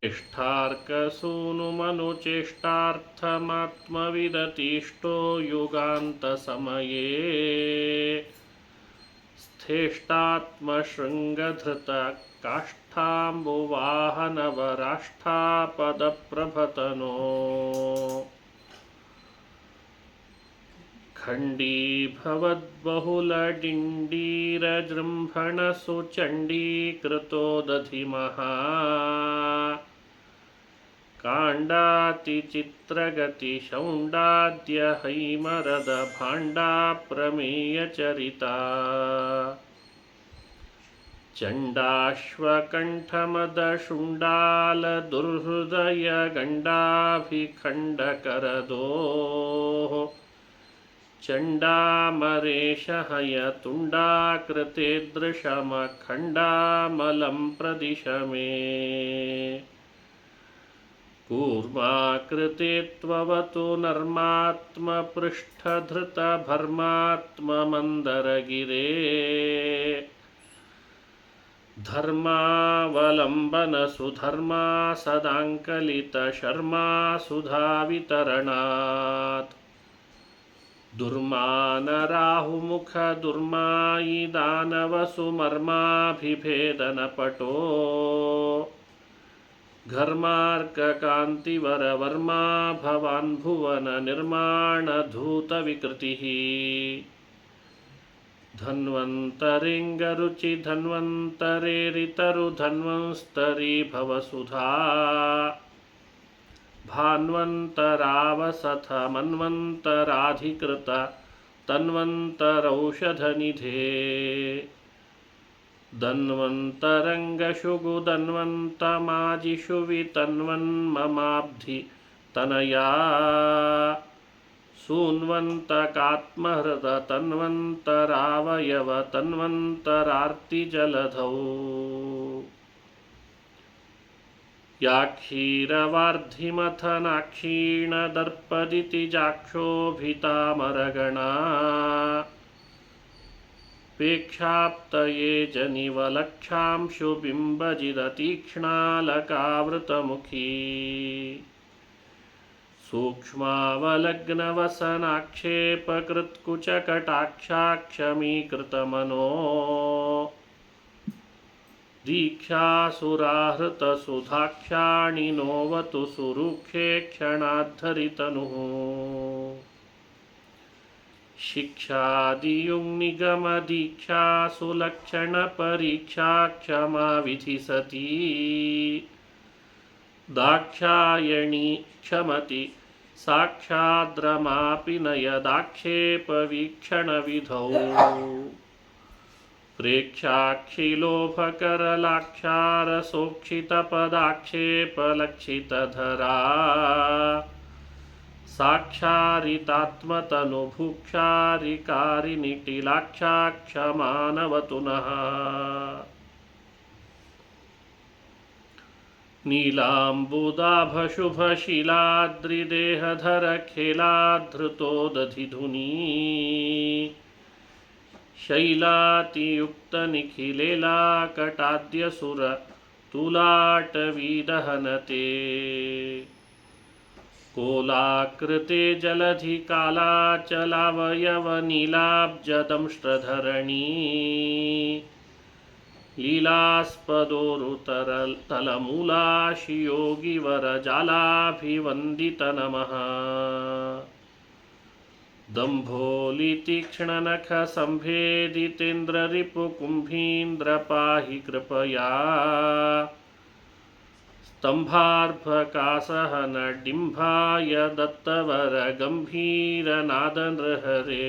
चेष्टार्कसूनुमनुचेष्टार्थमात्मविदतिष्ठो युगान्तसमये स्थेष्टात्मशृङ्गधृतकाष्ठाम्बुवाहनवराष्ठापदप्रभतनो खण्डीभवद्बहुलडिण्डीरजृम्भणसुचण्डीकृतो दधिमः काण्डातिचित्रगतिशौण्डाद्यहैमरदभाण्डा प्रमेयचरिता चण्डाश्वकण्ठमदशुण्डालदुर्हृदयगण्डाभिखण्डकरदोः चण्डामरेशहयतुण्डाकृते दृशमखण्डामलं प्रदिश मे कूर्माकृते त्ववतु नर्मात्मपृष्ठधृतभर्मात्ममन्दरगिरे धर्मावलम्बनसुधर्मा सदाङ्कलितशर्मा सुधावितरणात् दुर्मानराहुमुखदुर्मायिदानवसुमर्माभिभेदनपटो घर्मार्ककान्तिवरवर्मा भवान् भुवननिर्माणधूतविकृतिः धन्वन्तरेङ्गरुचिधन्वन्तरेरितरुधन्वंस्तरी भवसुधा भान्वन्तरावसथमन्वन्तराधिकृत तन्वन्तरौषधनिधे धन्वन्तरङ्गशुगुधन्वन्तमाजिषु वितन्वन्ममाब्धि तनया सून्वन्तकात्महृद तन्वन्तरावयव तन्वन्तरार्तिजलधौ या क्षीरवार्धिमथनाक्षीणदर्पदिति जाक्षोभितामरगणा पेक्षाप्तये जनिवलक्षांशुबिम्बजिदतीक्ष्णालकावृतमुखी सूक्ष्मावलग्नवसनाक्षेपकृत्कुचकटाक्षाक्षमीकृतमनो दीक्षासुराहृतसुधाक्षाणिनोवतु सुरूक्षे क्षणाद्धरितनुः शिक्षादियुग्निगमदीक्षासुलक्षणपरीक्षा क्षमा विधि सती दाक्षायणी क्षमति साक्षाद्रमापि न यदाक्षेपवीक्षणविधौ प्रेक्षाक्षिलोभकरलाक्षारसोक्षितपदाक्षेपलक्षितधरा साक्षारितात्मतनुभुक्षारिकारिनिटिलाक्षाक्षमानवतु नः नीलाम्बुदाभशुभशिलाद्रिदेहधरखेलाधृतो शैलातियुक्तनिखिलेलाकटाद्यसुरतुलाटवीदहनते कोलाकृते जलधिकालाचलावयवनीलाब्जदंष्ट्रधरणी लीलास्पदोरुतरतलमूलाशियोगिवरजालाभिवन्दित नमः दम्भोलितीक्ष्णनखसम्भेदितेन्द्ररिपुकुम्भीन्द्र पाहि कृपया स्तम्भार्भकासहनडिम्भाय दत्तवरगम्भीरनादनृहरे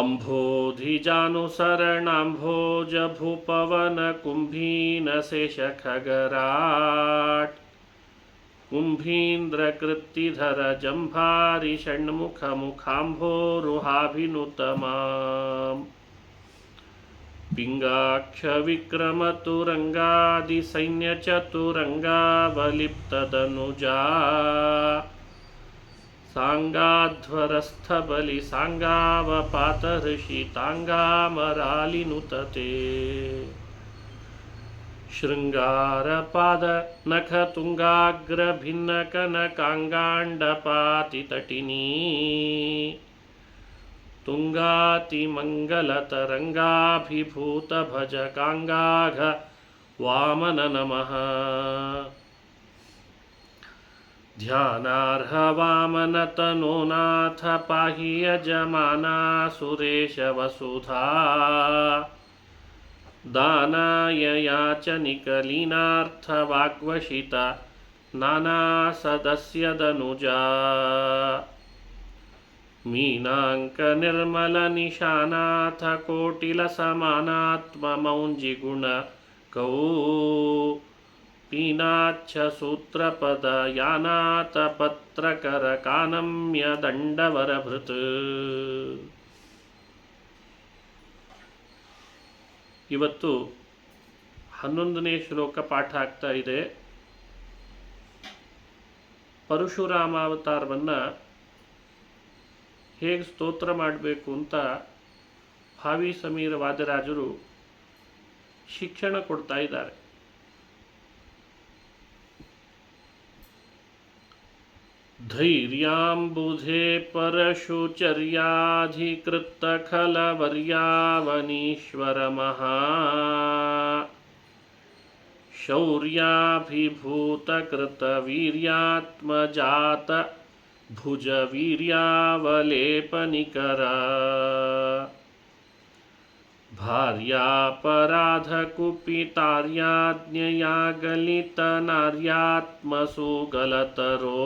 अम्भोधिजानुसरणाम्भोजभूपवनकुम्भीनशेषखगराट् कुम्भीन्द्रकृत्तिधर जम्भारि षण्मुखमुखाम्भोरुहाभिनुतमाम् पिङ्गाक्षविक्रमतुरङ्गादिसैन्यचतुरङ्गावलिप्तदनुजा साङ्गाध्वरस्थबलिसाङ्गावपातऋषि ताङ्गामरालिनुतते ಶೃಂಗಾರಪಾದ ನಖ ತುಂಗಾಗ್ರ ಭಿನ್ನ ಕನಕಾಂಗಾಂಡಪಾತಿತಟಿನೀ ತುಂಗಾತಿ ಮಂಗಲತರಂಗಾಭಿಭೂತ ಭಜಕಾಂಗಾಘ ವಾಮನ ನಮಃ ಧ್ಯಾನಾರ್ಹ ವಾಮನ ತನೋನಾಥ ಪಾಹಿ ಯಜಮಾನಾ ಸುರೇಶ ವಸುಧಾ ದಾನಾಯ ಯಾಚನಿಕಲೀನಾರ್ಥ ವಾಗ್ವಶಿತ ನಾನಾ ಸದಸ್ಯದನುಜಾ ಮೀನಾಂಕ ನಿರ್ಮಲ ನಿಶಾನಾಥ ಕೋಟಿಲ ಸಮಾನಾತ್ಮ ಮೌಂಜಿಗುಣ ಕೌ ಪೀನಾಚ್ಛ ಸೂತ್ರಪದ ಯಾನಾಥ ಪತ್ರಕರ ಕಾನಮ್ಯ ದಂಡವರಭೃತ್. ಇವತ್ತು 11ನೇ ಶ್ಲೋಕ ಪಾಠ ಆಗ್ತಾ ಇದೆ. ಪರಶುರಾಮಾವತಾರವನ್ನು ಹೇಗೆ ಸ್ತೋತ್ರ ಮಾಡಬೇಕು ಅಂತ ಭಾವಿ ಸಮೀರ ವಾದರಾಜರು ಶಿಕ್ಷಣ ಕೊಡ್ತಾ ಇದ್ದಾರೆ. ಧೈರ್ಯಾಂಬುಧೆ ಪರಶುಚರ್ಯಾಧಿಕೃತ ಖಲವರ್ಯಾವನೀಶ್ವರ ಮಹಾ ಶೌರ್ಯಾಭಿಭೂತ ಕೃತ ವೀರ್ಯಾತ್ಮಜಾತ ಭುಜ ವೀರ್ಯಾವಲೇಪನಿಕರ ಭಾರ್ಯಾಪರಾಧ ಕುಪಿತಾರ್ಯಾಜ್ಞೆಯ ಗಲಿತ ನಾರ್ಯಾತ್ಮಸು ಗಲತರೋ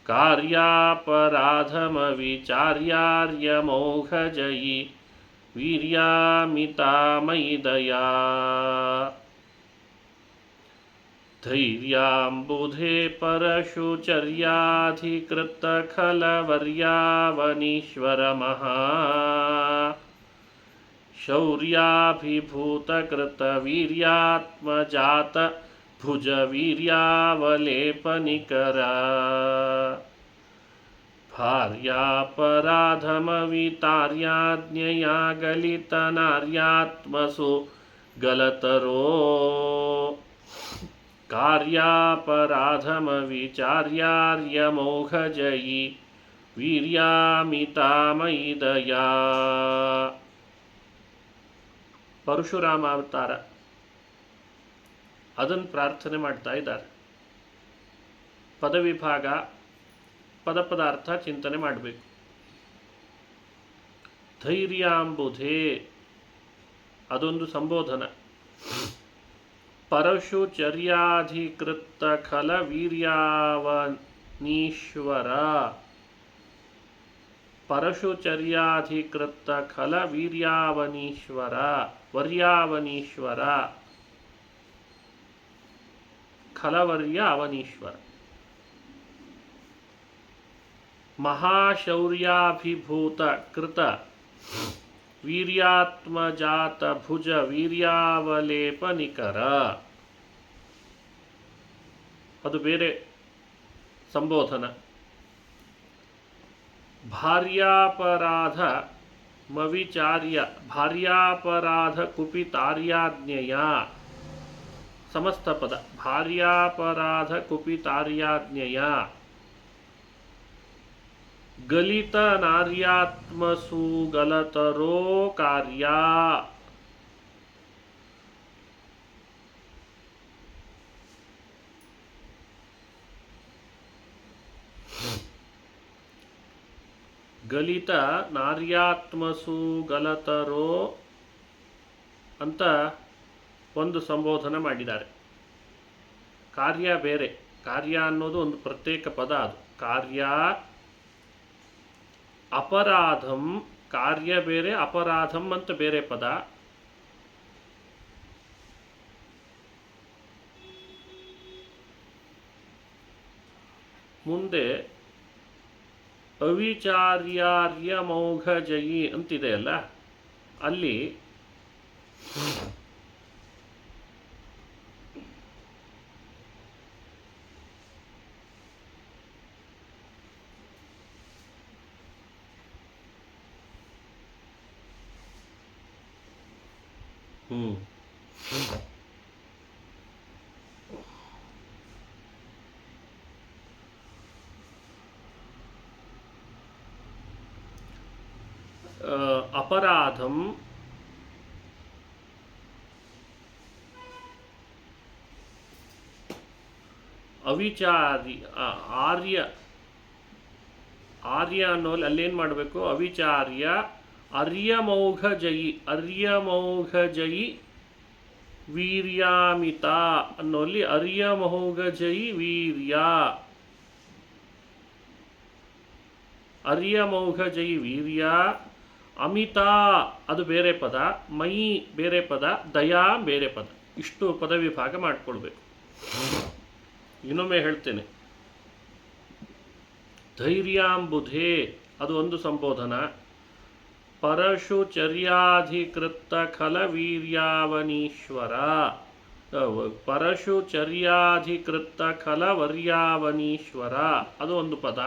ಕಾರ್ಯಾಪರಾಧಮ ವಿಚಾರ್ಯಾರ್ಯಮೋಘ ಜಯಿ ವೀರ್ಯಾಮಿತಾಮಯಿ ದಯಾ ಧೈರ್ಯಾಂಬುಧೆ ಪರಶುಚರ್ಯಾಧಿಕೃತ ಖಲವರ್ಯಾವನೀಶ್ವರ ಮಹಾ ಶೌರ್ಯಾಭಿಭೂತ ಕೃತ ವೀರ್ಯಾತ್ಮಜಾತ ಭುಜ ವೀರ್ಯಾವಲೇಪನಿಕರ ಭಾರ್ಯಾಪರಾಧಮವಿತಾರ್ಯಾಜ್ಞೆಯ ಗಲಿತ ನಾರ್ಯಾತ್ಮಸು ಗಲತರೋ ಕಾರ್ಯಾಪರಾಧಮ ವಿಚಾರ್ಯಾರ್ಯಮೋಘ ಜಯಿ ವೀರ್ಯಾಮಿತಾಮಯಿ ದಯಾ. ಪರಶುರಾಮಾವತಾರ ಅದನ್ನು ಪ್ರಾರ್ಥನೆ ಮಾಡ್ತಾ ಇದ್ದಾರೆ. ಪದವಿಭಾಗ ಪದಪದಾರ್ಥ ಚಿಂತನೆ ಮಾಡಬೇಕು. ಧೈರ್ಯಾಂಬುಧೆ ಅದೊಂದು ಸಂಬೋಧನ. ಪರಶುಚರ್ಯಾಧಿಕೃತ ಖಲ ವೀರ್ಯಾವನೀಶ್ವರ ಪರಶುಚರ್ಯಾಧಿಕೃತ ಖಲ ವೀರ್ಯಾವನೀಶ್ವರ ವರ್ಯಾವನೀಶ್ವರ ಖಲವರ್ಯ ಅವನೀಶ್ವರ ಮಹಾಶೌರ್ಯಾಭಿಭೂತ ಕೃತ ವೀರ್ಯಾತ್ಮಜಾತ ಭುಜ ವೀರ್ಯಾವಲೇಪನಿಕರ ಅದು ಬೇರೆ ಸಂಬೋಧನ. ಭಾರ್ಯಾಪರಾಧ ಮವಿಚಾರ್ಯ ಭಾರ್ಯಾಪರಾಧ ಕುಪಿತಾರ್ಯಾಜ್ಞೆಯ ಸಮಸ್ತ ಪದ ಭಾರ್ಯಾಪರಾಧ ಕುಪಿತಾರ್ಯಾಜ್ಞೆಯ ಗಲಿತ ನಾರ್ಯಾತ್ಮಸು ಗಲತರೋ ಕಾರ್ಯ ಗಲಿತ ನಾರ್ಯಾತ್ಮಸು ಗಲತರೋ ಅಂತ ಒಂದು ಸಂಬೋಧನ ಮಾಡಿದ್ದಾರೆ. ಕಾರ್ಯ ಬೇರೆ, ಕಾರ್ಯ ಅನ್ನೋದು ಒಂದು ಪ್ರತ್ಯೇಕ ಪದ. ಅದು ಕಾರ್ಯ ಅಪರಾಧಂ, ಕಾರ್ಯ ಬೇರೆ, ಅಪರಾಧಂ ಅಂತ ಬೇರೆ ಪದ. ಮುಂದೆ ಅವಿಚಾರ್ಯಾರ್ಯಮೌಘ ಜಯಿ ಅಂತಿದೆ ಅಲ್ಲ, ಅಲ್ಲಿ ಅಪರಾಧಂ ಅವಿಚಾರಿ ಆರ್ಯ ಆರ್ಯ ಅನ್ನೋಲ್ಲಿ ಅಲ್ಲೇನು ಮಾಡಬೇಕು? ಅವಿಚಾರ್ಯ ಅರ್ಯಮೌಘಜಯಿ ವೀರ್ಯಾಮಿತ ಅನ್ನೋಲ್ಲಿ ಅರ್ಯಮೌಘಜಯಿ ವೀರ್ಯ ಅಮಿತ ಅದು ಬೇರೆ ಪದ, ಮಯಿ ಬೇರೆ ಪದ, ದಯಾ ಬೇರೆ ಪದ. ಇಷ್ಟು ಪದ ವಿಭಾಗ ಮಾಡಿಕೊಳ್ಬೇಕು. ಇನ್ನೊಮ್ಮೆ ಹೇಳ್ತೇನೆ. ಧೈರ್ಯಾಂಬುಧೇ ಅದು ಒಂದು ಸಂಬೋಧನ. ಪರಶುಚರ್ಯಾಧಿಕೃತ ಖಲವೀರ್ಯಾವನೀಶ್ವರ, ಪರಶುಚರ್ಯಾಧಿಕೃತ ಖಲವರ್ಯಾವನೀಶ್ವರ ಅದು ಒಂದು ಪದ.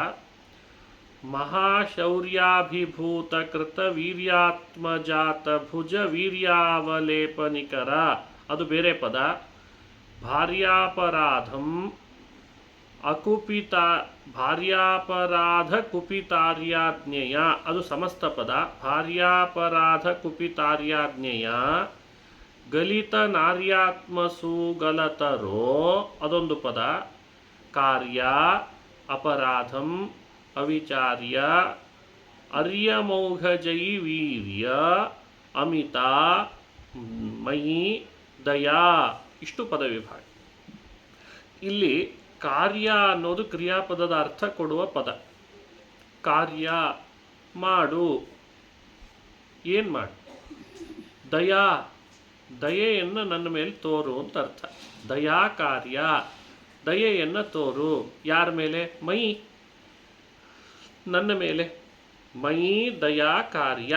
ಮಹಾಶೌರ್ಯಾಭಿಭೂತ ಕೃತ ವೀರ್ಯಾತ್ಮಜಾತ ಭುಜ ವೀರ್ಯಾವಲೇಪನಿಕರ ಅದು ಬೇರೆ ಪದ. ಭಾರ್ಯಾಪರಾಧಂ ಭಾರ್ಯಾಪರಾಧ ಕುಪಿತಾರ್ಯಾಜ್ಞೆಯ ಅದು ಸಮಸ್ತ ಪದ. ಭಾರ್ಯಾಪರಾಧ ಕುಪಿತಾರ್ಯಾಜ್ಞೆಯ ಗಲಿತ ನಾರ್ಯಾತ್ಮಸು ಗಲತರೋ ಅದೊಂದು ಪದ. ಕಾರ್ಯ ಅಪರಾಧಂ ಅವಿಚಾರ್ಯ ಅರ್ಯಮೌಘಜಯಿ ವೀರ್ಯ ಅಮಿತ ಮಯಿ ದಯಾ ಇಷ್ಟು ಪದ ವಿಭಾಗ. ಇಲ್ಲಿ ಕಾರ್ಯ ಅನ್ನೋದು ಕ್ರಿಯಾಪದದ ಅರ್ಥ ಕೊಡುವ ಪದ. ಕಾರ್ಯ ಮಾಡು, ಏನು ಮಾಡು? ದಯಾ ದಯೆಯನ್ನು ನನ್ನ ಮೇಲೆ ತೋರು ಅಂತ ಅರ್ಥ. ದಯಾ ಕಾರ್ಯ ದಯೆಯನ್ನು ತೋರು. ಯಾರ ಮೇಲೆ? ಮೈ ನನ್ನ ಮೇಲೆ. ಮಯಿ ದಯಾ ಕಾರ್ಯ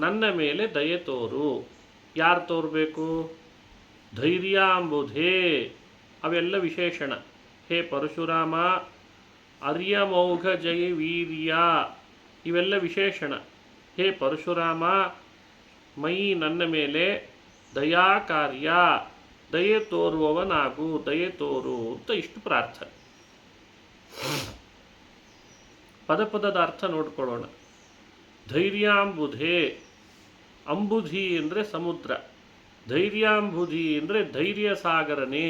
ನನ್ನ ಮೇಲೆ ದಯೆ ತೋರು. ಯಾರು ತೋರಬೇಕು? ಧೈರ್ಯಾಂಬುಧೇ ಅವೆಲ್ಲ ವಿಶೇಷಣ. ಹೇ ಪರಶುರಾಮ, ಅರ್ಯಮೌಘಜಯ ವೀರ್ಯ ಇವೆಲ್ಲ ವಿಶೇಷಣ. ಹೇ ಪರಶುರಾಮ, ಮೈ ನನ್ನ ಮೇಲೆ ದಯಾ ಕಾರ್ಯ ದಯೆ ತೋರುವವನಾಗು, ದಯೆ ತೋರು ಅಂತ ಇಷ್ಟು ಪ್ರಾರ್ಥನೆ. ಪದಪದದ ಅರ್ಥ ನೋಡ್ಕೊಳ್ಳೋಣ. ಧೈರ್ಯಾಂಬುಧೇ, ಅಂಬುಧಿ ಅಂದರೆ ಸಮುದ್ರ, ಧೈರ್ಯಾಂಬುಧಿ ಅಂದರೆ ಧೈರ್ಯ ಸಾಗರನೇ,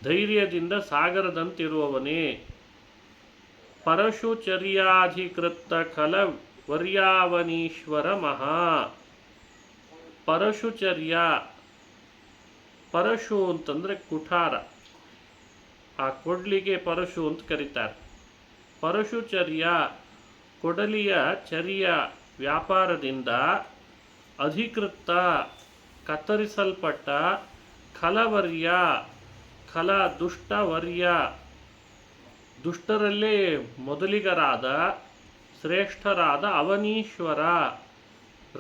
ಧೈರ್ಯದಿಂದ ಸಾಗರದಂತಿರುವವನೇ. ಪರಶುಚರ್ಯಾಧಿಕೃತ ಖಲ ವರ್ಯಾವನೀಶ್ವರ ಮಹಾ. ಪರಶುಚರ್ಯ, ಪರಶು ಅಂತಂದರೆ ಕುಠಾರ, ಆ ಕೊಡ್ಲಿಗೆ ಪರಶು ಅಂತ ಕರೀತಾರೆ. ಪರಶುಚರ್ಯ ಕೊಡಲಿಯ ಚರ್ಯ ವ್ಯಾಪಾರದಿಂದ ಅಧಿಕೃತ ಕತ್ತರಿಸಲ್ಪಟ್ಟ ಖಲವರ್ಯ, ಖಲ ದುಷ್ಟವರ್ಯ ದುಷ್ಟರಲ್ಲೇ ಮೊದಲಿಗರಾದ ಶ್ರೇಷ್ಠರಾದ ಅವನೀಶ್ವರ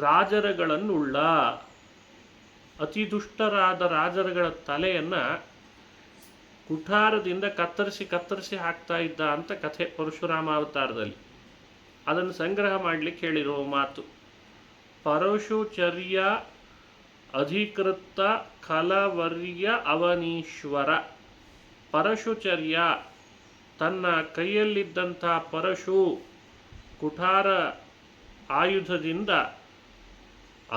ರಾಜರುಗಳನ್ನುಳ್ಳ. ಅತಿ ದುಷ್ಟರಾದ ರಾಜರುಗಳ ತಲೆಯನ್ನು ಕುಠಾರದಿಂದ ಕತ್ತರಿಸಿ ಹಾಕ್ತಾ ಇದ್ದ ಅಂತ ಕಥೆ ಪರಶುರಾಮ ಅವತಾರದಲ್ಲಿ. ಅದನ್ನು ಸಂಗ್ರಹ ಮಾಡಲಿಕ್ಕೆ ಹೇಳಿರುವ ಮಾತು. ಪರಶುಚರ್ಯ ಅಧಿಕೃತ ಖಲವರ್ಯ ಅವನೀಶ್ವರ. ಪರಶುಚರ್ಯ ತನ್ನ ಕೈಯಲ್ಲಿದ್ದಂಥ ಪರಶು ಕುಠಾರ ಆಯುಧದಿಂದ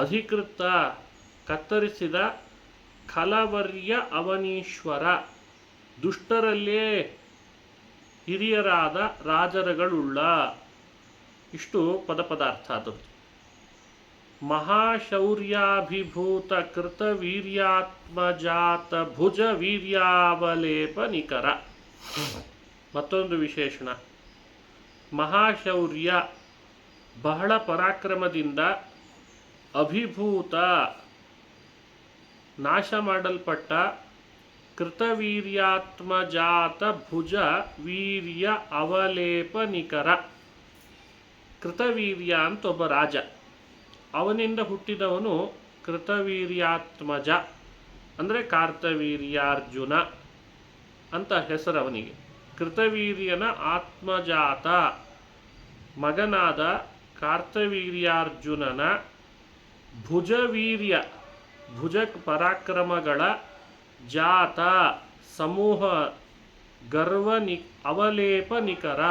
ಅಧಿಕೃತ ಕತ್ತರಿಸಿದ ಖಲವರ್ಯ ಅವನೀಶ್ವರ ದುಷ್ಟರಲ್ಲೇ ಹಿರಿಯರಾದ ರಾಜರುಗಳುಳ್ಳ. ಇಷ್ಟು ಪದಪದಾರ್ಥ ಆದದ್ದು. ಮಹಾಶೌರ್ಯಾಭಿಭೂತ ಕೃತ ವೀರ್ಯಾತ್ಮಜಾತ ಭುಜ ವೀರ್ಯಾವಲೇಪ ನಿಕರ ಮತ್ತೊಂದು ವಿಶೇಷಣ. ಮಹಾಶೌರ್ಯ ಬಹಳ ಪರಾಕ್ರಮದಿಂದ ಅಭಿಭೂತ ನಾಶ ಮಾಡಲ್ಪಟ್ಟ ಕೃತವೀರ್ಯಾತ್ಮಜಾತ ಭುಜ ವೀರ್ಯ ಅವಲೇಪ ನಿಕರ. ಕೃತವೀರ್ಯ ಅಂತ ಒಬ್ಬ ರಾಜ, ಅವನಿಂದ ಹುಟ್ಟಿದವನು ಕೃತವೀರ್ಯಾತ್ಮಜ ಅಂದರೆ ಕಾರ್ತವೀರ್ಯಾರ್ಜುನ ಅಂತ ಹೆಸರು ಅವನಿಗೆ. ಕೃತವೀರ್ಯನ ಆತ್ಮಜಾತ ಮಗನಾದ ಕಾರ್ತವೀರ್ಯಾರ್ಜುನನ ಭುಜವೀರ್ಯ ಭುಜ ಪರಾಕ್ರಮಗಳ ಜಾತ ಸಮೂಹ ಅವಲೇಪ ನಿಕರ,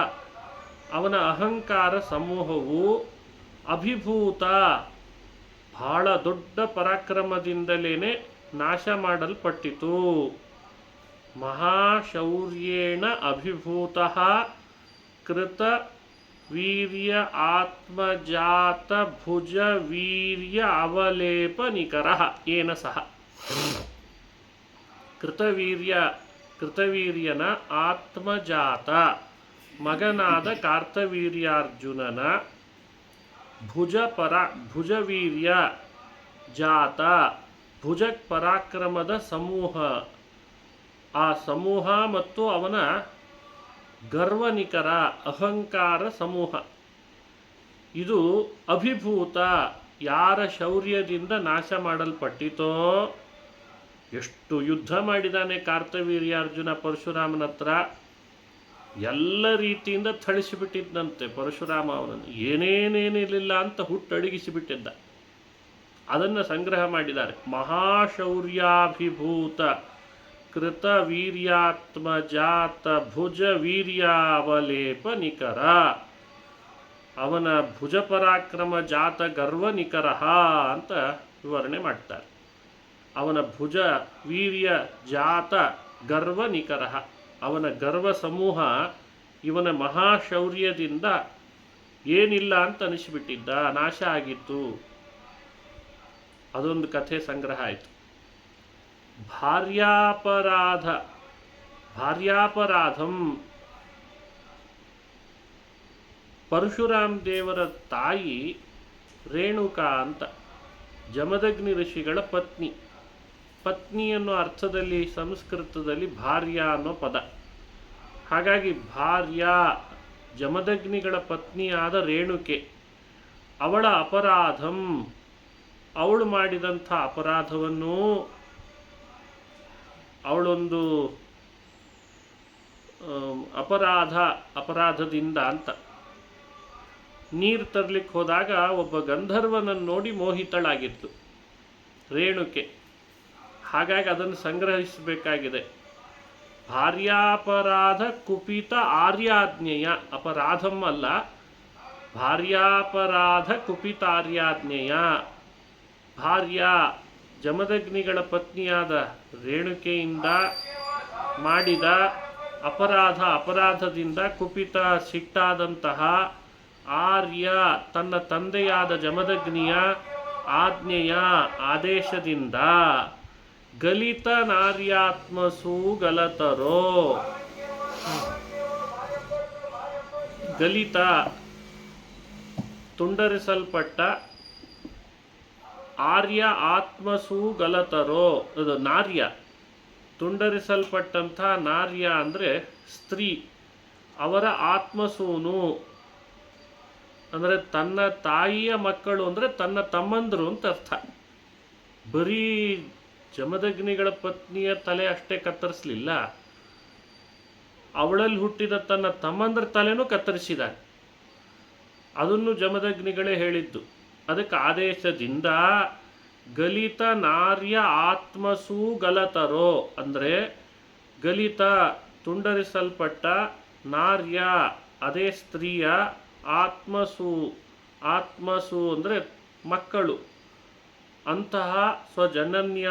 ಅವನ ಅಹಂಕಾರ ಸಮೂಹವು ಅಭಿಭೂತ ಬಹಳ ದೊಡ್ಡ ಪರಾಕ್ರಮದಿಂದಲೇ ನಾಶ ಮಾಡಲ್ಪಟ್ಟಿತು. ಮಹಾಶೌರ್ಯೇಣ ಅಭಿಭೂತ ಕೃತ ವೀರ್ಯ ಆತ್ಮಜಾತ ಭುಜ ವೀರ್ಯ ಅವಲೇಪ ನಿಕರ ಏನ ಸಹ. ಕೃತವೀರ್ಯನ ಆತ್ಮಜಾತ ಮಗನಾದ ಕಾರ್ತವೀರ್ಯಾರ್ಜುನನ ಭುಜವೀರ್ಯ ಜಾತ ಭುಜ ಪರಾಕ್ರಮದ ಸಮೂಹ, ಆ ಸಮೂಹ ಮತ್ತು ಅವನ ಗರ್ವನಿಕರ ಅಹಂಕಾರ ಸಮೂಹ ಇದು ಅಭಿಭೂತ ಯಾರ ಶೌರ್ಯದಿಂದ ನಾಶ ಮಾಡಲ್ಪಟ್ಟಿತೋ. ಎಷ್ಟು ಯುದ್ಧ ಮಾಡಿದಾನೆ ಕಾರ್ತವೀರ್ಯಾರ್ಜುನ ಪರಶುರಾಮನ ಹತ್ರ, ಎಲ್ಲ ರೀತಿಯಿಂದ ಥಳಿಸಿಬಿಟ್ಟಿದ್ದಂತೆ ಪರಶುರಾಮ ಅವನನ್ನು, ಏನೇನೇನಿರಲಿಲ್ಲ ಅಂತ ಹುಟ್ಟಡಗಿಸಿಬಿಟ್ಟಿದ್ದ. ಅದನ್ನು ಸಂಗ್ರಹ ಮಾಡಿದ್ದಾರೆ. ಮಹಾಶೌರ್ಯಾಭಿಭೂತ ಕೃತ ವೀರ್ಯಾತ್ಮಜಾತ ಭುಜ ವೀರ್ಯಾವಲೇಪ ನಿಕರ, ಅವನ ಭುಜ ಪರಾಕ್ರಮ ಜಾತ ಗರ್ವ ನಿಕರ ಅಂತ ವಿವರಣೆ ಮಾಡ್ತಾರೆ. ಅವನ ಭುಜ ವೀರ್ಯ ಜಾತ ಗರ್ವ ನಿಕರ, ಅವನ ಗರ್ವ ಸಮೂಹ ಇವನ ಮಹಾಶೌರ್ಯದಿಂದ ಏನಿಲ್ಲ ಅಂತ ಅನಿಸಿಬಿಟ್ಟಿದ್ದ, ನಾಶ ಆಗಿತ್ತು. ಅದೊಂದು ಕಥೆ ಸಂಗ್ರಹ ಆಯಿತು. ಭಾರ್ಯಾಪರಾಧಂ, ಪರಶುರಾಮ ದೇವರ ತಾಯಿ ರೇಣುಕಾ ಅಂತ, ಜಮದಗ್ನಿ ಋಷಿಗಳ ಪತ್ನಿ. ಪತ್ನಿ ಅನ್ನೋ ಅರ್ಥದಲ್ಲಿ ಸಂಸ್ಕೃತದಲ್ಲಿ ಭಾರ್ಯ ಅನ್ನೋ ಪದ. ಹಾಗಾಗಿ ಭಾರ್ಯ ಜಮದಗ್ನಿಗಳ ಪತ್ನಿಯಾದ ರೇಣುಕೆ, ಅವಳ ಅಪರಾಧಂ, ಅವಳು ಮಾಡಿದಂಥ ಅಪರಾಧವನ್ನು, ಅವಳೊಂದು ಅಪರಾಧದಿಂದ ಅಂತ, ನೀರು ತರಲಿಕ್ಕೆ ಹೋದಾಗ ಒಬ್ಬ ಗಂಧರ್ವನನ್ನು ನೋಡಿ ಮೋಹಿತಳಾಗಿತ್ತು ರೇಣುಕೆ. ಹಾಗಾಗಿ ಅದನ್ನು ಸಂಗ್ರಹಿಸಬೇಕಾಗಿದೆ. ಭಾರ್ಯಾಪರಾಧ ಕುಪಿತ ಆರ್ಯಾಜ್ಞೆಯ, ಅಪರಾಧಂ ಅಲ್ಲ, ಭಾರ್ಯಾಪರಾಧ ಕುಪಿತಾರ್ಯಾಜ್ಞೆಯ. ಭಾರ್ಯ ಜಮದಗ್ನಿಗಳ ಪತ್ನಿಯಾದ ರೇಣುಕೆಯಿಂದ ಮಾಡಿದ ಅಪರಾಧದಿಂದ ಕುಪಿತ ಸಿಟ್ಟಾದಂತಹ ಆರ್ಯ ತನ್ನ ತಂದೆಯಾದ ಜಮದಗ್ನಿಯ ಆಜ್ಞೆಯ ಆದೇಶದಿಂದ ಗಲಿತ ನಾರ್ಯಾತ್ಮಸು ಗಲತರೋ, ಗಲಿತ ತುಂಡರಿಸಲ್ಪಟ್ಟ, ಆರ್ಯ ಆತ್ಮಸು ಗಲತರೋ, ಅದು ನಾರ್ಯ, ತುಂಡರಿಸಲ್ಪಟ್ಟಂಥ ನಾರ್ಯ ಅಂದರೆ ಸ್ತ್ರೀ, ಅವರ ಆತ್ಮಸೂನು ಅಂದರೆ ತನ್ನ ತಾಯಿಯ ಮಕ್ಕಳು ಅಂದರೆ ತನ್ನ ತಮ್ಮಂದರು ಅಂತ ಅರ್ಥ. ಬರೀ ಜಮದಗ್ನಿಗಳ ಪತ್ನಿಯ ತಲೆ ಅಷ್ಟೇ ಕತ್ತರಿಸಲಿಲ್ಲ, ಅವಳಲ್ಲಿ ಹುಟ್ಟಿದ ತನ್ನ ತಮ್ಮಂದ್ರ ತಲೆನೂ ಕತ್ತರಿಸಿದಾನೆ. ಅದನ್ನು ಜಮದಗ್ನಿಗಳೇ ಹೇಳಿದ್ದು. ಅದಕ್ಕೆ ಆದೇಶದಿಂದ ಗಲಿತ ನಾರ್ಯ ಆತ್ಮಸು ಗಲತರೋ ಅಂದರೆ ಗಲಿತ ತುಂಡರಿಸಲ್ಪಟ್ಟ, ನಾರ್ಯ ಅದೇ ಸ್ತ್ರೀಯ, ಆತ್ಮಸು ಅಂದರೆ ಮಕ್ಕಳು, ಅಂತಹ ಸ್ವಜನನ್ಯ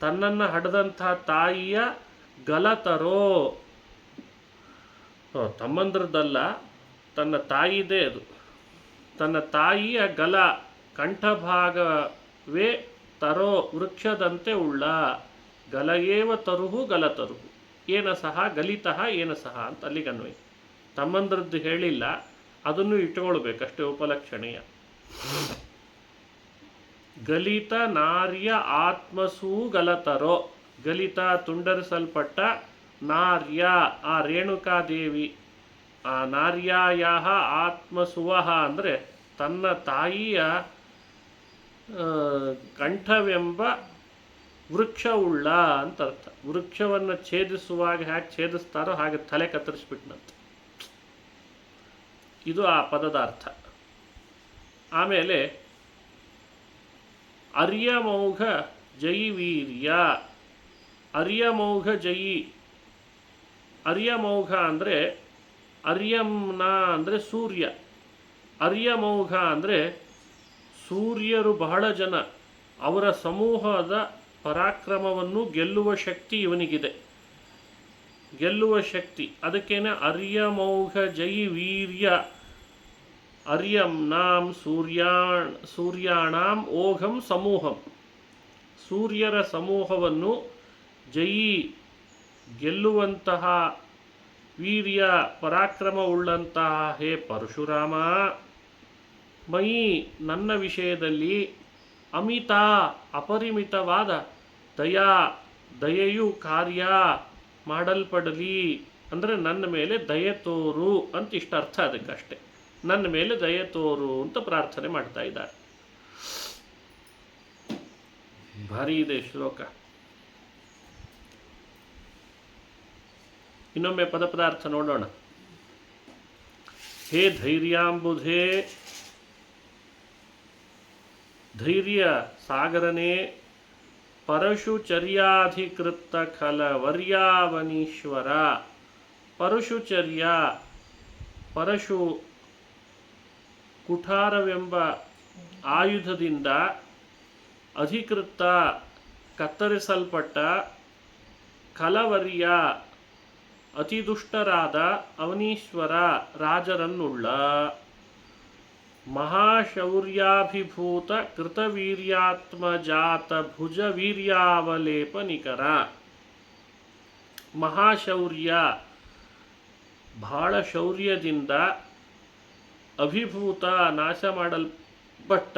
ತನ್ನನ್ನು ಹಡೆದಂತಹ ತಾಯಿಯ ಗಲತರೋ, ತಮ್ಮಂದ್ರದ್ದಲ್ಲ ತನ್ನ ತಾಯಿದೇ ಅದು, ತನ್ನ ತಾಯಿಯ ಗಲ ಕಂಠಭಾಗವೇ ತರೋ ವೃಕ್ಷದಂತೆ ಉಳ್ಳ, ಗಲಯೇವ ತರುಹು ಗಲತರುಹು ಏನ ಸಹ ಗಲಿತಃ ಏನ ಸಹ ಅಂತ ಅಲ್ಲಿಗನ್ವಯ. ತಮ್ಮಂದ್ರದ್ದು ಹೇಳಿಲ್ಲ, ಅದನ್ನು ಇಟ್ಕೊಳ್ಬೇಕಷ್ಟೇ ಉಪಲಕ್ಷಣೀಯ. ಗಲಿತ ನಾರ್ಯ ಆತ್ಮಸೂ ಗಲತರೋ, ಗಲಿತ ತುಂಡರಿಸಲ್ಪಟ್ಟ ನಾರ್ಯ ಆ ರೇಣುಕಾದೇವಿ, ಆ ನಾರ್ಯಾಯ ಆತ್ಮಸುವಹ ಅಂದರೆ ತನ್ನ ತಾಯಿಯ ಕಂಠವೆಂಬ ವೃಕ್ಷವುಳ್ಳ ಅಂತ ಅರ್ಥ. ವೃಕ್ಷವನ್ನು ಛೇದಿಸುವಾಗ ಹೇಗೆ ಛೇದಿಸ್ತಾರೋ ಹಾಗೆ ತಲೆ ಕತ್ತರಿಸ್ಬಿಟ್ನಂತೆ. ಇದು ಆ ಪದದ ಅರ್ಥ. ಆಮೇಲೆ ಅರ್ಯಮೌಘ ಜೈ ವೀರ್ಯ. ಅರ್ಯಮೌಘ ಜಯಿ. ಅರ್ಯಮೌಘ ಅಂದರೆ ಅರ್ಯಂನ ಅಂದರೆ ಸೂರ್ಯ. ಅರ್ಯಮೌಘ ಅಂದರೆ ಸೂರ್ಯರು ಬಹಳ ಜನ, ಅವರ ಸಮೂಹದ ಪರಾಕ್ರಮವನ್ನು ಗೆಲ್ಲುವ ಶಕ್ತಿ ಇವನಿಗಿದೆ. ಗೆಲ್ಲುವ ಶಕ್ತಿ, ಅದಕ್ಕೇನೆ ಅರ್ಯಮೌಘ ಜೈ ವೀರ್ಯ. ಅರ್ಯಂನಾಂ ಸೂರ್ಯಾಣಾಂ ಓಘಂ ಸಮೂಹಂ. ಸೂರ್ಯರ ಸಮೂಹವನ್ನು ಜಯಿ ಗೆಲ್ಲುವಂತಹ ವೀರ್ಯ ಪರಾಕ್ರಮವುಳ್ಳಂತಹ ಹೇ ಪರಶುರಾಮ, ಮಯಿ ನನ್ನ ವಿಷಯದಲ್ಲಿ ಅಮಿತ ಅಪರಿಮಿತವಾದ ದಯೆಯು ಕಾರ್ಯ ಮಾಡಲ್ಪಡಲಿ. ಅಂದರೆ ನನ್ನ ಮೇಲೆ ದಯೆ ತೋರು ಅಂತ ಇಷ್ಟ ಅರ್ಥ ಅದಕ್ಕಷ್ಟೆ. ನನ್ನ ಮೇಲೆ ದಯೆ ತೋರು ಅಂತ ಪ್ರಾರ್ಥನೆ ಮಾಡ್ತಾ ಇದ್ದಾರೆ. ಭಾರಿ ಇದೆ ಶ್ಲೋಕ. ಇನ್ನೊಮ್ಮೆ ಪದಾರ್ಥ ನೋಡೋಣ. ಹೇ ಧೈರ್ಯಾಂಬುಧೇ, ಧೈರ್ಯ ಸಾಗರನೇ, ಪರಶುಚರ್ಯಾಧಿಕೃತ ಖಲ ವರ್ಯಾವನೀಶ್ವರ. ಪರಶುಚರ್ಯ, ಪರಶು ಕುಠಾರವೆಂಬ ಆಯುಧದಿಂದ ಅಧಿಕೃತ ಕತ್ತರಿಸಲ್ಪಟ್ಟ, ಕಲವರ್ಯ ಅತಿದುಷ್ಟರಾದ ಅವನೀಶ್ವರ ರಾಜರನ್ನುಳ್ಳ, ಮಹಾಶೌರ್ಯಾಭಿಭೂತ ಕೃತವೀರ್ಯಾತ್ಮಜಾತ ಭುಜ ವೀರ್ಯಾವಲೇಪ ನಿಕರ. ಮಹಾಶೌರ್ಯ, ಬಹಳ ಶೌರ್ಯದಿಂದ ಅಭಿಭೂತ ನಾಶ ಮಾಡಲ್ಪಟ್ಟ,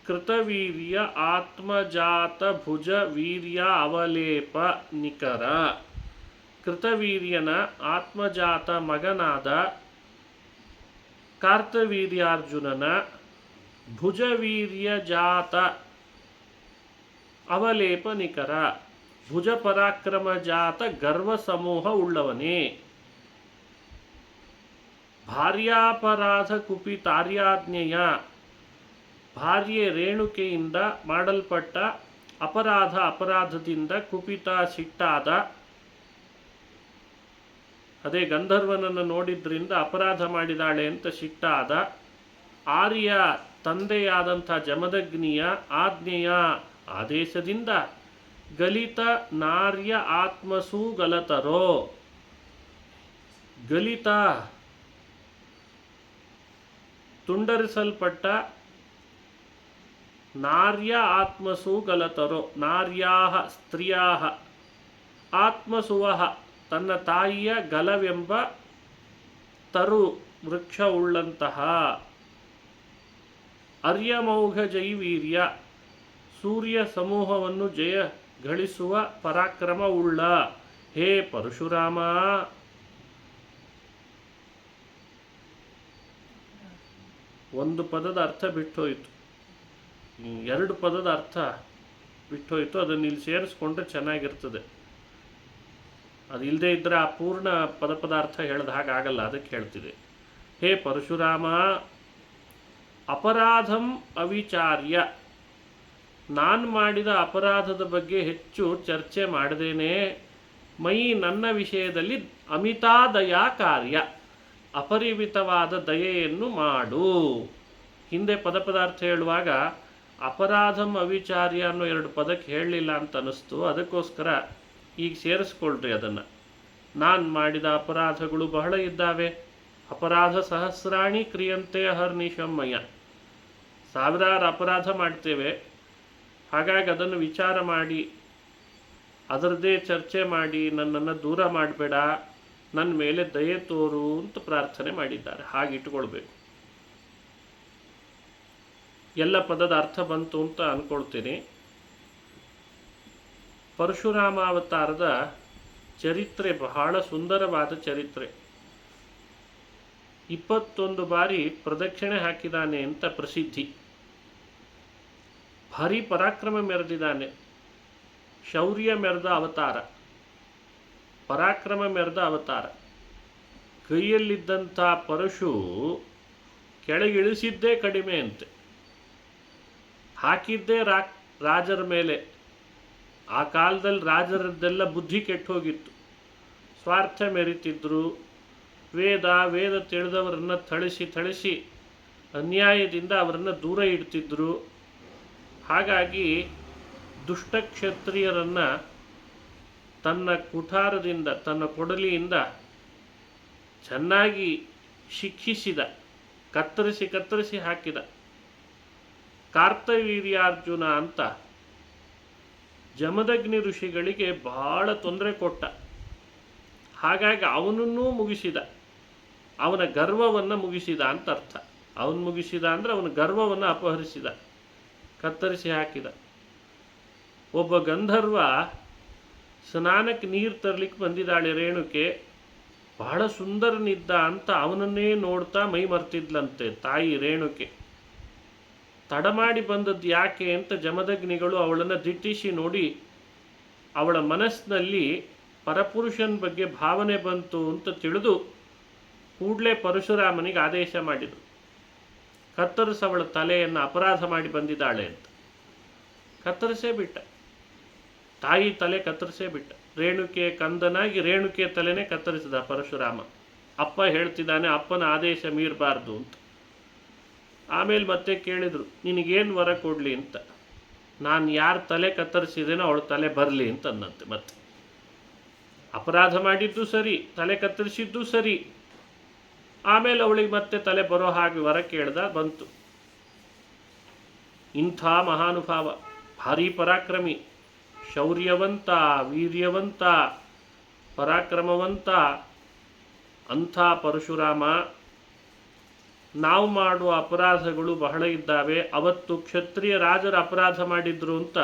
ಕೃತವೀರ್ಯ ಆತ್ಮಜಾತ ಭುಜ ವೀರ್ಯ ಅವಲೇಪ ನಿಕರ. ಕೃತವೀರ್ಯನ ಆತ್ಮಜಾತ ಮಗನಾದ ಕಾರ್ತವೀರ್ಯಾರ್ಜುನನ ಭುಜವೀರ್ಯ ಜಾತ ಅವಲೇಪ ನಿಕರ. ಭುಜ ಪರಾಕ್ರಮ ಜಾತ ಗರ್ವ ಸಮೂಹ ಉಳ್ಳವನೇ. ಭಾರ್ಯಾಪರಾಧ ಕುಪಿತಾರ್ಯಾಜ್ಞೆಯ, ಭಾರ್ಯೆ ರೇಣುಕೆಯಿಂದ ಮಾಡಲ್ಪಟ್ಟ ಅಪರಾಧದಿಂದ ಕುಪಿತ ಸಿಟ್ಟಾದ, ಅದೇ ಗಂಧರ್ವನನ್ನು ನೋಡಿದ್ರಿಂದ ಅಪರಾಧ ಮಾಡಿದಾಳೆ ಅಂತ ಸಿಟ್ಟಾದ, ಆರ್ಯ ತಂದೆಯಾದಂಥ ಜಮದಗ್ನಿಯ ಆಜ್ಞೆಯ ಆದೇಶದಿಂದ ಗಲಿತ ನಾರ್ಯ ಆತ್ಮಸೂ ಗಲತರೋ. ಗಲಿತ ತುಂಡರಿಸಲ್ಪಟ್ಟ ನಾರ್ಯ ಆತ್ಮಸು ಗಲತರೋ. ನಾರ್ಯಾಹ ಸ್ತ್ರೀಯಾಹ, ಆತ್ಮಸುವಹ ತನ್ನ ತಾಯಿಯ ಗಲವೆಂಬ ತರು ವೃಕ್ಷವುಳ್ಳಂತಹ. ಅರ್ಯಮೌಘ ಜೈವೀರ್ಯ, ಸೂರ್ಯ ಸಮೂಹವನ್ನು ಜಯ ಗಳಿಸುವ ಪರಾಕ್ರಮವುಳ್ಳ ಹೇ ಪರಶುರಾಮ. ಒಂದು ಪದದ ಅರ್ಥ ಬಿಟ್ಟೋಯಿತು, ಎರಡು ಪದದ ಅರ್ಥ ಬಿಟ್ಟೋಯಿತು. ಅದನ್ನು ಇಲ್ಲಿ ಸೇರಿಸ್ಕೊಂಡ್ರೆ ಚೆನ್ನಾಗಿರ್ತದೆ. ಅದು ಇಲ್ಲದೆ ಇದ್ದರೆ ಆ ಪೂರ್ಣ ಪದಾರ್ಥ ಹೇಳಿದ ಹಾಗಾಗಲ್ಲ, ಅದಕ್ಕೆ ಹೇಳ್ತಿದೆ. ಹೇ ಪರಶುರಾಮ, ಅಪರಾಧಂ ಅವಿಚಾರ್ಯ, ನಾನು ಮಾಡಿದ ಅಪರಾಧದ ಬಗ್ಗೆ ಹೆಚ್ಚು ಚರ್ಚೆ ಮಾಡದೇನೆ, ಮೈ ನನ್ನ ವಿಷಯದಲ್ಲಿ ಅಮಿತಾದಯಾ ಕಾರ್ಯ, ಅಪರಿಮಿತವಾದ ದಯೆಯನ್ನು ಮಾಡು. ಹಿಂದೆ ಪದಾರ್ಥ ಹೇಳುವಾಗ ಅಪರಾಧಂ ಅವಿಚಾರ್ಯ ಅನ್ನೋ ಎರಡು ಪದಕ್ಕೆ ಹೇಳಲಿಲ್ಲ ಅಂತ ಅನ್ನಿಸ್ತು. ಅದಕ್ಕೋಸ್ಕರ ಈಗ ಸೇರಿಸ್ಕೊಳ್ರಿ ಅದನ್ನು. ನಾನು ಮಾಡಿದ ಅಪರಾಧಗಳು ಬಹಳ ಇದ್ದಾವೆ. ಅಪರಾಧ ಸಹಸ್ರಾಣಿ ಕ್ರಿಯಂತೆ ಹರ್ನಿಶಮ್ಮಯ್ಯ, ಸಾವಿರಾರು ಅಪರಾಧ ಮಾಡ್ತೇವೆ. ಹಾಗಾಗಿ ಅದನ್ನು ವಿಚಾರ ಮಾಡಿ ಅದರದ್ದೇ ಚರ್ಚೆ ಮಾಡಿ ನನ್ನನ್ನು ದೂರ ಮಾಡಬೇಡ, ನನ್ನ ಮೇಲೆ ದಯೆ ತೋರು ಅಂತ ಪ್ರಾರ್ಥನೆ ಮಾಡಿದ್ದಾರೆ. ಹಾಗೆ ಇಟ್ಕೊಳ್ಬೇಕು. ಎಲ್ಲ ಪದದ ಅರ್ಥ ಬಂತು ಅಂತ ಅಂದ್ಕೊಳ್ತೀನಿ. ಪರಶುರಾಮಾವತಾರದ ಚರಿತ್ರೆ ಬಹಳ ಸುಂದರವಾದ ಚರಿತ್ರೆ. 21 ಬಾರಿ ಪ್ರದಕ್ಷಿಣೆ ಹಾಕಿದ್ದಾನೆ ಅಂತ ಪ್ರಸಿದ್ಧಿ. ಭಾರಿ ಪರಾಕ್ರಮ ಮೆರೆದಿದ್ದಾನೆ. ಶೌರ್ಯ ಮೆರೆದ ಅವತಾರ, ಪರಾಕ್ರಮ ಮೆರೆದ ಅವತಾರ. ಕೈಯಲ್ಲಿದ್ದಂಥ ಪರಶು ಕೆಳಗಿಳಿಸಿದ್ದೇ ಕಡಿಮೆ ಅಂತೆ. ಹಾಕಿದ್ದೇ ರಾಜರ ಮೇಲೆ. ಆ ಕಾಲದಲ್ಲಿ ರಾಜರದ್ದೆಲ್ಲ ಬುದ್ಧಿ ಕೆಟ್ಟು ಹೋಗಿತ್ತು, ಸ್ವಾರ್ಥ ಮೆರಿತಿದ್ರು. ವೇದ ತಿಳಿದವರನ್ನು ಥಳಿಸಿ ಅನ್ಯಾಯದಿಂದ ಅವರನ್ನು ದೂರ ಇಡ್ತಿದ್ರು. ಹಾಗಾಗಿ ದುಷ್ಟ ಕ್ಷತ್ರಿಯರನ್ನು ತನ್ನ ಕುಠಾರದಿಂದ, ತನ್ನ ಕೊಡಲಿಯಿಂದ ಚೆನ್ನಾಗಿ ಶಿಕ್ಷಿಸಿದ, ಕತ್ತರಿಸಿ ಹಾಕಿದ. ಕಾರ್ತವೀರ್ಯಾರ್ಜುನ ಅಂತ ಜಮದಗ್ನಿ ಋಷಿಗಳಿಗೆ ಬಹಳ ತೊಂದರೆ ಕೊಟ್ಟ. ಹಾಗಾಗಿ ಅವನನ್ನೂ ಮುಗಿಸಿದ, ಅವನ ಗರ್ವವನ್ನು ಮುಗಿಸಿದ ಅಂತ ಅರ್ಥ. ಅವನು ಮುಗಿಸಿದ ಅಂದರೆ ಅವನ ಗರ್ವವನ್ನು ಅಪಹರಿಸಿದ, ಕತ್ತರಿಸಿ ಹಾಕಿದ. ಒಬ್ಬ ಗಂಧರ್ವ ಸ್ನಾನಕ್ಕೆ ನೀರು ತರಲಿಕ್ಕೆ ಬಂದಿದ್ದಾಳೆ ರೇಣುಕೆ. ಬಹಳ ಸುಂದರನಿದ್ದ ಅಂತ ಅವನನ್ನೇ ನೋಡ್ತಾ ಮೈ ಮರ್ತಿದ್ಲಂತೆ ತಾಯಿ ರೇಣುಕೆ. ತಡ ಮಾಡಿ ಬಂದದ್ದು ಯಾಕೆ ಅಂತ ಜಮದಗ್ನಿಗಳು ಅವಳನ್ನು ದಿಟ್ಟಿಸಿ ನೋಡಿ, ಅವಳ ಮನಸ್ಸಿನಲ್ಲಿ ಪರಪುರುಷನ ಬಗ್ಗೆ ಭಾವನೆ ಬಂತು ಅಂತ ತಿಳಿದು ಕೂಡಲೇ ಪರಶುರಾಮನಿಗೆ ಆದೇಶ ಮಾಡಿದರು, ಕತ್ತರಿಸವಳ ತಲೆಯನ್ನು ಅಪರಾಧ ಮಾಡಿ ಬಂದಿದ್ದಾಳೆ ಅಂತ. ಕತ್ತರಿಸೇ ಬಿಟ್ಟ, ತಾಯಿ ತಲೆ ಕತ್ತರಿಸೇ ಬಿಟ್ಟ. ರೇಣುಕೆ ಕಂದನಾಗಿ ರೇಣುಕೆ ತಲೆನೇ ಕತ್ತರಿಸಿದ ಪರಶುರಾಮ. ಅಪ್ಪ ಹೇಳ್ತಿದ್ದಾನೆ ಅಪ್ಪನ ಆದೇಶ ಮೀರಬಾರ್ದು ಅಂತ. ಆಮೇಲೆ ಮತ್ತೆ ಕೇಳಿದರು, ನಿನಗೇನು ವರ ಕೊಡಲಿ ಅಂತ. ನಾನು ಯಾರ ತಲೆ ಕತ್ತರಿಸಿದೇನೋ ಅವಳ ತಲೆ ಬರಲಿ ಅಂತ ಅನ್ನಂತೆ. ಮತ್ತೆ ಅಪರಾಧ ಮಾಡಿದ್ದು ಸರಿ, ತಲೆ ಕತ್ತರಿಸಿದ್ದು ಸರಿ. ಆಮೇಲೆ ಅವಳಿಗೆ ಮತ್ತೆ ತಲೆ ಬರೋ ಹಾಗೆ ವರ ಕೇಳ್ದ, ಬಂತು. ಇಂಥ ಮಹಾನುಭಾವ, ಭಾರೀ ಪರಾಕ್ರಮಿ, ಶೌರ್ಯವಂತ, ವೀರ್ಯವಂತ, ಪರಾಕ್ರಮವಂತ ಅಂಥ ಪರಶುರಾಮ. ನಾವು ಮಾಡುವ ಅಪರಾಧಗಳು ಬಹಳ ಇದ್ದಾವೆ. ಅವತ್ತು ಕ್ಷತ್ರಿಯ ರಾಜರ ಅಪರಾಧ ಮಾಡಿದ್ರು ಅಂತ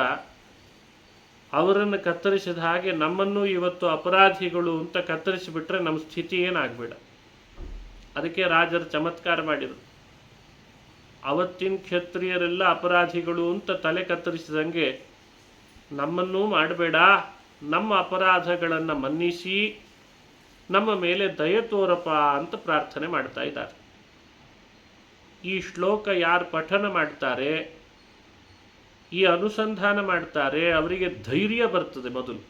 ಅವರನ್ನು ಕತ್ತರಿಸಿದ ಹಾಗೆ ನಮ್ಮನ್ನು ಇವತ್ತು ಅಪರಾಧಿಗಳು ಅಂತ ಕತ್ತರಿಸಿಬಿಟ್ರೆ ನಮ್ಮ ಸ್ಥಿತಿ ಏನಾಗಬೇಡ. ಅದಕ್ಕೆ ರಾಜರು ಚಮತ್ಕಾರ ಮಾಡಿದರು. ಅವತ್ತಿನ ಕ್ಷತ್ರಿಯರೆಲ್ಲ ಅಪರಾಧಿಗಳು ಅಂತ ತಲೆ ಕತ್ತರಿಸಿದಂಗೆ ನಮ್ಮನ್ನೂ ಮಾಡಬೇಡ, ನಮ್ಮ ಅಪರಾಧಗಳನ್ನು ಮನ್ನಿಸಿ ನಮ್ಮ ಮೇಲೆ ದಯೆ ತೋರಪ್ಪ ಅಂತ ಪ್ರಾರ್ಥನೆ ಮಾಡ್ತಾ ಇದ್ದಾರೆ. ಈ ಶ್ಲೋಕ ಯಾರು ಪಠನ ಮಾಡ್ತಾರೆ, ಈ ಅನುಸಂಧಾನ ಮಾಡ್ತಾರೆ, ಅವರಿಗೆ ಧೈರ್ಯ ಬರ್ತದೆ. ಮೊದಲು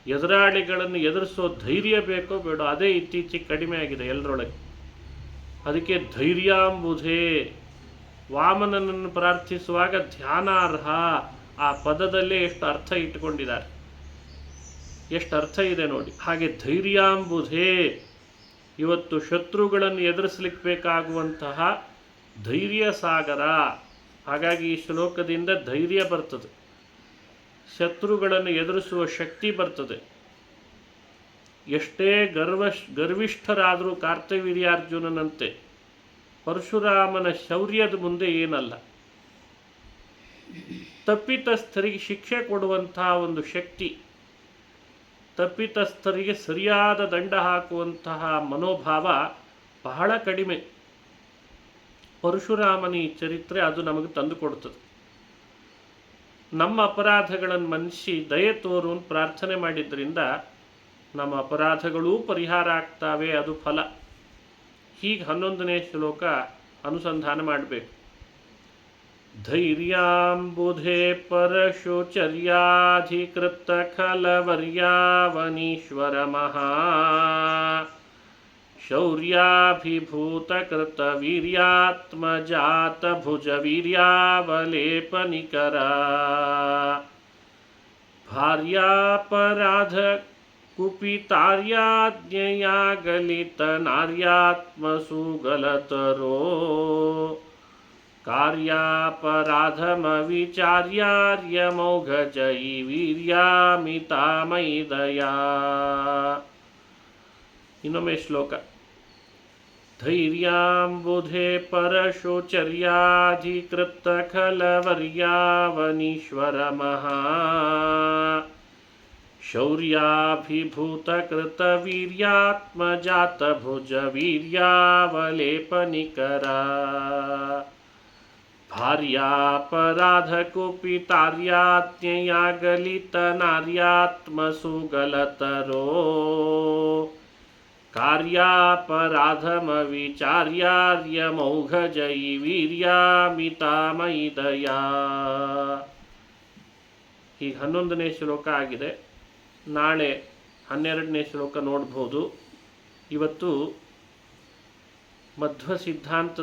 ಎದುರಾಳಿಗಳನ್ನು ಎದುರಿಸೋ ಧೈರ್ಯ ಬೇಕೋ ಬೇಡೋ, ಅದೇ ಇತ್ತೀಚೆಗೆ ಕಡಿಮೆ ಆಗಿದೆ ಎಲ್ಲರೊಳಗೆ. ಅದಕ್ಕೆ ಧೈರ್ಯಾಂಬುಧೇ, ವಾಮನನನ್ನು ಪ್ರಾರ್ಥಿಸುವಾಗ ಧ್ಯಾನಾರ್ಹ ಆ ಪದದಲ್ಲೇ ಎಷ್ಟು ಅರ್ಥ ಇಟ್ಟುಕೊಂಡಿದ್ದಾರೆ, ಎಷ್ಟು ಅರ್ಥ ಇದೆ ನೋಡಿ. ಹಾಗೆ ಧೈರ್ಯಾಂಬುಧೇ, ಇವತ್ತು ಶತ್ರುಗಳನ್ನು ಎದುರಿಸಲಿಕ್ಕೆ ಬೇಕಾಗುವಂತಹ ಧೈರ್ಯ ಸಾಗರ. ಹಾಗಾಗಿ ಈ ಶ್ಲೋಕದಿಂದ ಧೈರ್ಯ ಬರ್ತದೆ, ಶತ್ರುಗಳನ್ನು ಎದುರಿಸುವ ಶಕ್ತಿ ಬರ್ತದೆ. ಎಷ್ಟೇ ಗರ್ವಿಷ್ಠರಾದರೂ ಕಾರ್ತವೀರ್ಯಾರ್ಜುನನಂತೆ ಪರಶುರಾಮನ ಶೌರ್ಯದ ಮುಂದೆ ಏನಲ್ಲ. ತಪ್ಪಿತಸ್ಥರಿಗೆ ಶಿಕ್ಷೆ ಕೊಡುವಂತಹ ಒಂದು ಶಕ್ತಿ, ತಪ್ಪಿತಸ್ಥರಿಗೆ ಸರಿಯಾದ ದಂಡ ಹಾಕುವಂತಹ ಮನೋಭಾವ ಬಹಳ ಕಡಿಮೆ. ಪರಶುರಾಮನ ಈ ಚರಿತ್ರೆ ಅದು ನಮಗೆ ತಂದು ಕೊಡ್ತದೆ. ನಮ್ಮ ಅಪರಾಧಗಳನ್ನು ಮನ್ನಿಸಿ ದಯೆ ತೋರು ಅಂತ ಪ್ರಾರ್ಥನೆ ಮಾಡಿದ್ರಿಂದ ನಮ್ಮ ಅಪರಾಧಗಳೂ ಪರಿಹಾರ ಆಗ್ತಾವೆ, ಅದು ಫಲ. ಹೀಗೆ 11ನೇ ಶ್ಲೋಕ ಅನುಸಂಧಾನ ಮಾಡಬೇಕು. ಧೈರ್ಯಾಂಬುಧೇ ಪರಶುಚರ್ಯಾಧಿಕೃತ ಖಲವರ್ಯಾವನೀಶ್ವರ ಮಹಾ ಶೌರ್ಯಾಭಿಭೂತಕೃತ ವೀರ್ಯಾತ್ಮಜಾತ ಭುಜ ವೀರ್ಯಾವಲೇಪನಿಕರ ಭಾರ್ಯಾಪರಾಧ ಕುಪಿತಾರ್ಯಾಜ್ಞೆಯಾಗಲಿತ ನಾರ್ಯಾತ್ಮಸುಗಲತರೋ ಕಾರ್ಯಾಪರಾಧಮವಿಚಾರ್ಯಾರ್ಯಮೌಘಜೈ ವೀರ್ಯಾಮಿತಾಮಯಿ ದಯಾ. ಇನ್ನೊಮ್ಮೆ ಶ್ಲೋಕ. ಧೈರ್ಯಾಂಬುಧೇ ಪರಶುಚರ್ಯಾಧಿಕೃತ ಖಲವರ್ಯಾವನೀಶ್ವರ ಮಹಾ ಶೌರ್ಯಾಭಿಭೂತಕೃತ ವೀರ್ಯಾತ್ಮಜಾತ ಭುಜ ವೀರ್ಯಾವಲೇಪನಿಕರ ಭಾರ್ಯಾಪರಾಧ ಕುಪಿತಾರ್ಯಾಜ್ಞೆಯಾಗಲಿತ ನಾರ್ಯಾತ್ಮಸುಗಲತರೋ ಕಾರ್ಯಾಪರಾಧಮ ವಿಚಾರ್ಯಾರ್ಯಮೌಘಜೈ ವೀರ್ಯಾಮಿತಾಮಯಿ ದಯಾ. ಈಗ 11ನೇ ಶ್ಲೋಕ ಆಗಿದೆ. ನಾಳೆ 12ನೇ ಶ್ಲೋಕ ನೋಡ್ಬೋದು. ಇವತ್ತು ಮಧ್ವ ಸಿದ್ಧಾಂತದ